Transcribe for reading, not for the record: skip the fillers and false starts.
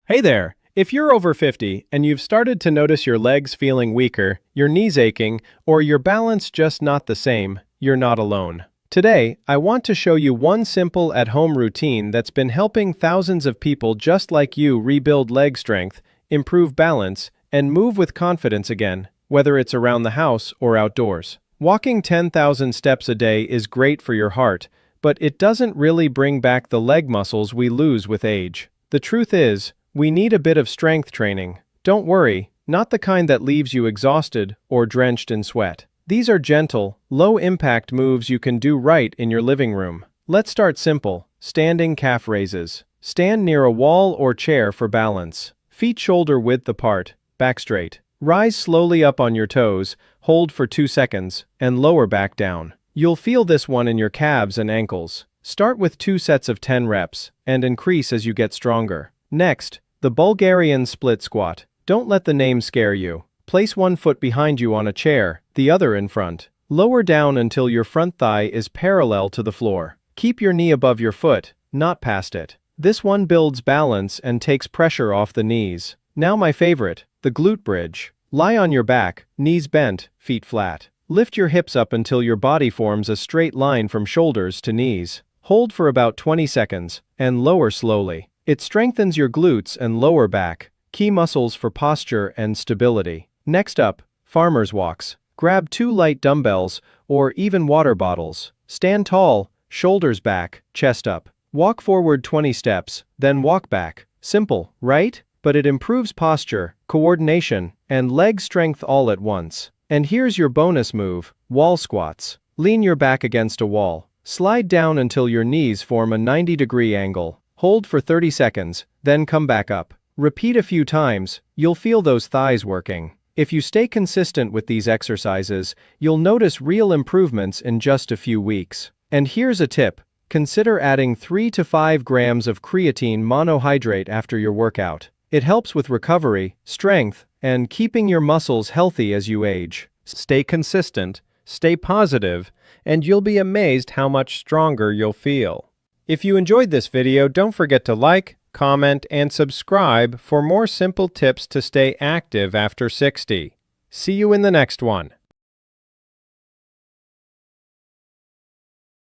Hey there! If you're over 50 and you've started to notice your legs feeling weaker, your knees aching, or your balance just not the same, you're not alone. Today, I want to show you one simple at-home routine that's been helping thousands of people just like you rebuild leg strength, improve balance, and move with confidence again, whether it's around the house or outdoors. Walking 10,000 steps a day is great for your heart, but it doesn't really bring back the leg muscles we lose with age. The truth is, we need a bit of strength training. Don't worry, not the kind that leaves you exhausted or drenched in sweat. These are gentle, low-impact moves you can do right in your living room. Let's start simple. Standing calf raises. Stand near a wall or chair for balance. Feet shoulder-width apart, back straight. Rise slowly up on your toes, hold for 2 seconds, and lower back down. You'll feel this one in your calves and ankles. Start with 2 sets of 10 reps, and increase as you get stronger. Next, the Bulgarian split squat. Don't let the name scare you. Place one foot behind you on a chair, the other in front. Lower down until your front thigh is parallel to the floor. Keep your knee above your foot, not past it. This one builds balance and takes pressure off the knees. Now my favorite, the glute bridge. Lie on your back, knees bent, feet flat. Lift your hips up until your body forms a straight line from shoulders to knees. Hold for about 20 seconds, and lower slowly. It strengthens your glutes and lower back, key muscles for posture and stability. Next up, farmer's walks. Grab 2 light dumbbells, or even water bottles. Stand tall, shoulders back, chest up. Walk forward 20 steps, then walk back. Simple, right? But it improves posture, coordination, and leg strength all at once. And here's your bonus move, wall squats. Lean your back against a wall. Slide down until your knees form a 90-degree angle. Hold for 30 seconds, then come back up. Repeat a few times, you'll feel those thighs working. If you stay consistent with these exercises, you'll notice real improvements in just a few weeks. And here's a tip. Consider adding 3 to 5 grams of creatine monohydrate after your workout. It helps with recovery, strength, and keeping your muscles healthy as you age. Stay consistent, stay positive, and you'll be amazed how much stronger you'll feel. If you enjoyed this video, don't forget to like, comment, and subscribe for more simple tips to stay active after 60. See you in the next one.